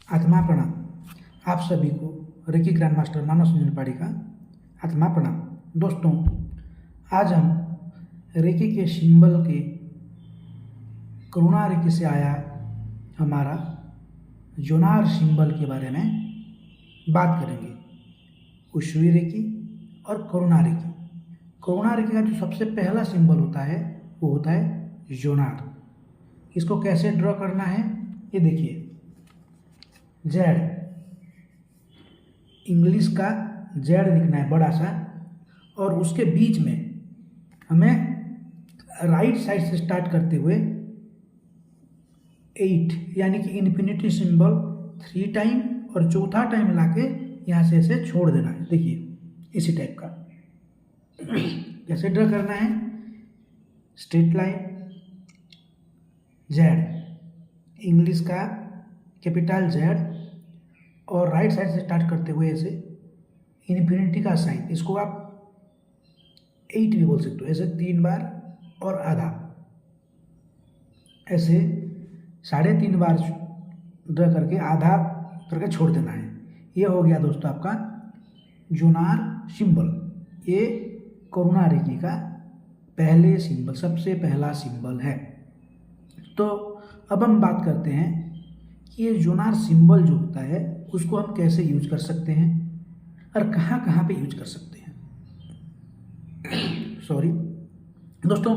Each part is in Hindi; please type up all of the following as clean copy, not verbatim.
आत्मा प्रणाम। आप सभी को रेकी ग्रैंड मास्टर मानव संजन पाड़ी का आत्मा प्रणाम। दोस्तों, आज हम रेकी के सिंबल के करुणा रेकी से आया हमारा जोनार सिंबल के बारे में बात करेंगे। उशवी रेकी और करुणा रेकी। करुणा रेकी का जो सबसे पहला सिंबल होता है वो होता है जोनार। इसको कैसे ड्रॉ करना है ये देखिए। जेड, इंग्लिश का जेड लिखना है बड़ा सा, और उसके बीच में हमें राइट साइड से स्टार्ट करते हुए 8 यानी कि इन्फिनिटी सिंबल 3 टाइम और चौथा टाइम लाके यहाँ से ऐसे छोड़ देना है। देखिए इसी टाइप का। कैसे ड्रॉ करना है? स्ट्रेट लाइन, जेड, इंग्लिश का कैपिटल जेड, और राइट साइड से स्टार्ट करते हुए ऐसे इन्फिनिटी का साइन। इसको आप 8 भी बोल सकते हो। ऐसे 3 बार और आधा, ऐसे 3.5 बार ड्रॉ करके आधा करके छोड़ देना है। ये हो गया दोस्तों आपका जोनार सिंबल। ये करुणा रेकी का पहले सिंबल, सबसे पहला सिंबल है। तो अब हम बात करते हैं कि ये जोनार सिंबल जो होता है उसको हम कैसे यूज कर सकते हैं और कहाँ कहाँ पे यूज कर सकते हैं। सॉरी दोस्तों,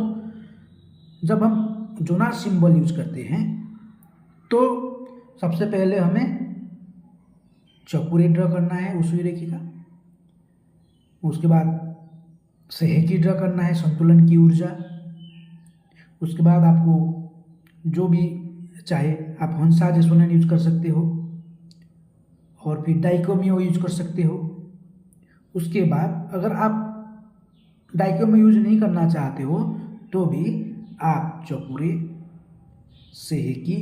जब हम जोनार सिंबल यूज करते हैं तो सबसे पहले हमें चौकुरे ड्रॉ करना है उसी रेखी का। उसके बाद सेहेकी ड्रॉ करना है, संतुलन की ऊर्जा। उसके बाद आपको जो भी चाहे आप हंसा जेसोनेन यूज कर सकते हो, और फिर डाइकोमियो यूज कर सकते हो। उसके बाद अगर आप डाइकोमियो यूज नहीं करना चाहते हो तो भी आप चौकुरे, सेहेकी,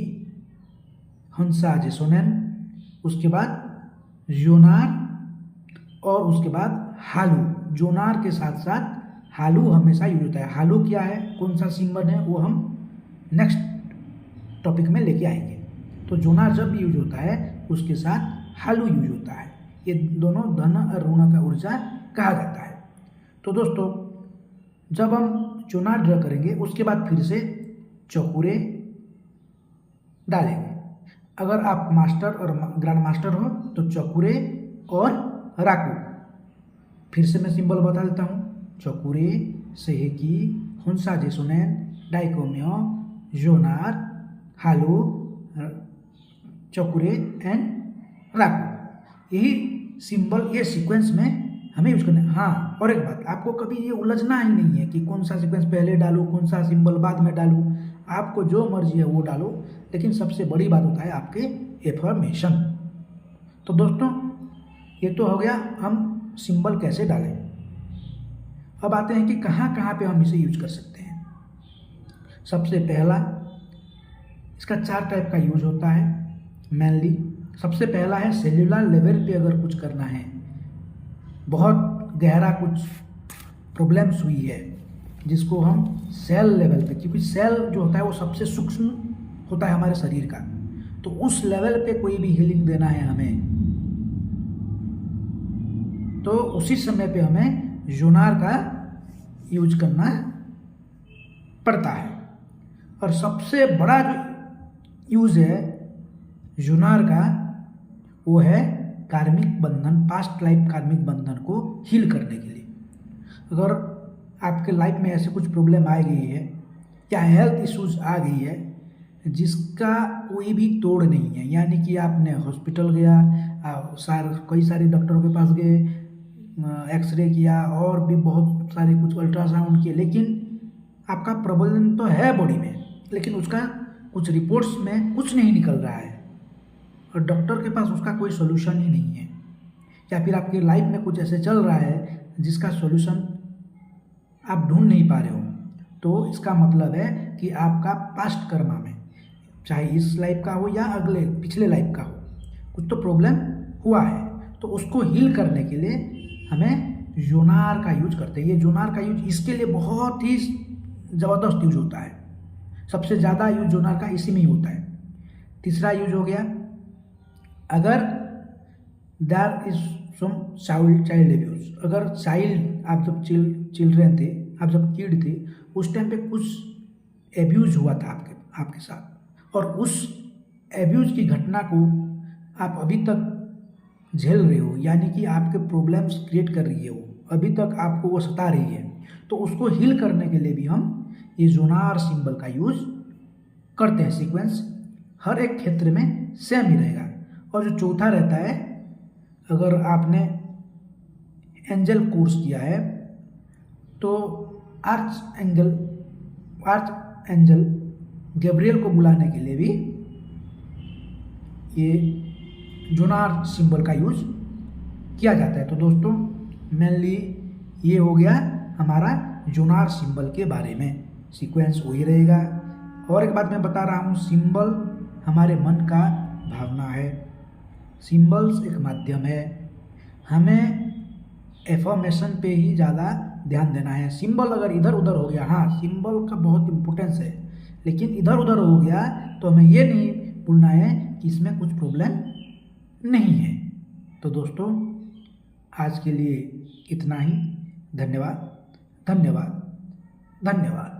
हंसा जेसोनेन, उसके बाद जोनार, और उसके बाद हालू। जोनार के साथ साथ हालू हमेशा यूज होता है। हालू क्या है, कौन सा सिंबल है, वो हम नेक्स्ट टॉपिक में लेके आएंगे। तो जोनार जब भी यूज होता है उसके साथ हालू यूज होता है। ये दोनों धन और ऋण का ऊर्जा कहा जाता है। तो दोस्तों, जब हम जोनार ड्रॉ करेंगे उसके बाद फिर से चौकुरे डालेंगे। अगर आप मास्टर और ग्रैंड मास्टर हो तो चौकुरे और राकू। फिर से मैं सिंबल बता देता हूँ। चौकुरे, सेहेकी, हंसा जेसोनेन, डाइकोमियो, जोनार, हालू, चौकुरे एंड राकू। यही सिंबल, ये सीक्वेंस में हमें यूज करना है। हाँ, और एक बात, आपको कभी ये उलझना ही नहीं है कि कौन सा सीक्वेंस पहले डालूँ, कौन सा सिंबल बाद में डालूँ। आपको जो मर्जी है वो डालो, लेकिन सबसे बड़ी बात होता है आपके एफर्मेशन। तो दोस्तों, ये तो हो गया हम सिंबल कैसे डालें। अब आते हैं कि कहाँ कहाँ पे हम इसे यूज कर सकते हैं। सबसे पहला, इसका 4 टाइप का यूज होता है मेनली। सबसे पहला है सेल्यूलर लेवल पे अगर कुछ करना है, बहुत गहरा कुछ प्रॉब्लम्स हुई है जिसको हम सेल लेवल पे, क्योंकि सेल जो होता है वो सबसे सूक्ष्म होता है हमारे शरीर का, तो उस लेवल पे कोई भी हीलिंग देना है हमें, तो उसी समय पे हमें जोनार का यूज करना पड़ता है। और सबसे बड़ा जो यूज है जोनार का वो है कार्मिक बंधन, पास्ट लाइफ कार्मिक बंधन को हील करने के लिए। अगर आपके लाइफ में ऐसे कुछ प्रॉब्लम आ गई है या हेल्थ इश्यूज आ गई है जिसका कोई भी तोड़ नहीं है, यानी कि आपने हॉस्पिटल गया, कई सारे डॉक्टरों के पास गए, एक्सरे किया और भी बहुत सारे कुछ अल्ट्रासाउंड किए, लेकिन आपका प्रॉब्लम तो है बॉडी में, लेकिन उसका कुछ रिपोर्ट्स में कुछ नहीं निकल रहा है और डॉक्टर के पास उसका कोई सोल्यूशन ही नहीं है, या फिर आपकी लाइफ में कुछ ऐसे चल रहा है जिसका सोल्यूशन आप ढूंढ नहीं पा रहे हो, तो इसका मतलब है कि आपका पास्ट कर्मा में, चाहे इस लाइफ का हो या अगले पिछले लाइफ का हो, कुछ तो प्रॉब्लम हुआ है। तो उसको हील करने के लिए हमें जोनार का यूज करते हैं। ये जोनार का यूज इसके लिए बहुत ही ज़बरदस्त यूज होता है। सबसे ज़्यादा यूज जोनार का इसी में ही होता है। तीसरा यूज हो गया अगर there is some child abuse, अगर चाइल्ड आप जब चिल्ड्रेन थे, आप जब किड थे, उस टाइम पे कुछ एब्यूज हुआ था आपके साथ, और उस एब्यूज की घटना को आप अभी तक झेल रहे हो, यानी कि आपके प्रॉब्लम्स क्रिएट कर रही है वो, अभी तक आपको वो सता रही है, तो उसको हील करने के लिए भी हम ये जोनार सिंबल का यूज़ करते हैं। सीक्वेंस हर एक क्षेत्र में सेम ही रहेगा। और जो चौथा रहता है, अगर आपने एंजल कोर्स किया है तो आर्च एंजल गैब्रियल को बुलाने के लिए भी ये जोनार सिंबल का यूज किया जाता है। तो दोस्तों मेनली ये हो गया हमारा जोनार सिंबल के बारे में। सीक्वेंस वही रहेगा। और एक बात मैं बता रहा हूँ, सिंबल हमारे मन का भावना है, सिंबल्स एक माध्यम है, हमें एफर्मेशन पे ही ज़्यादा ध्यान देना है। सिंबल अगर इधर उधर हो गया, हाँ सिंबल का बहुत इम्पोर्टेंस है, लेकिन इधर उधर हो गया तो हमें ये नहीं भूलना है कि इसमें कुछ प्रॉब्लम नहीं है। तो दोस्तों आज के लिए इतना ही। धन्यवाद धन्यवाद धन्यवाद।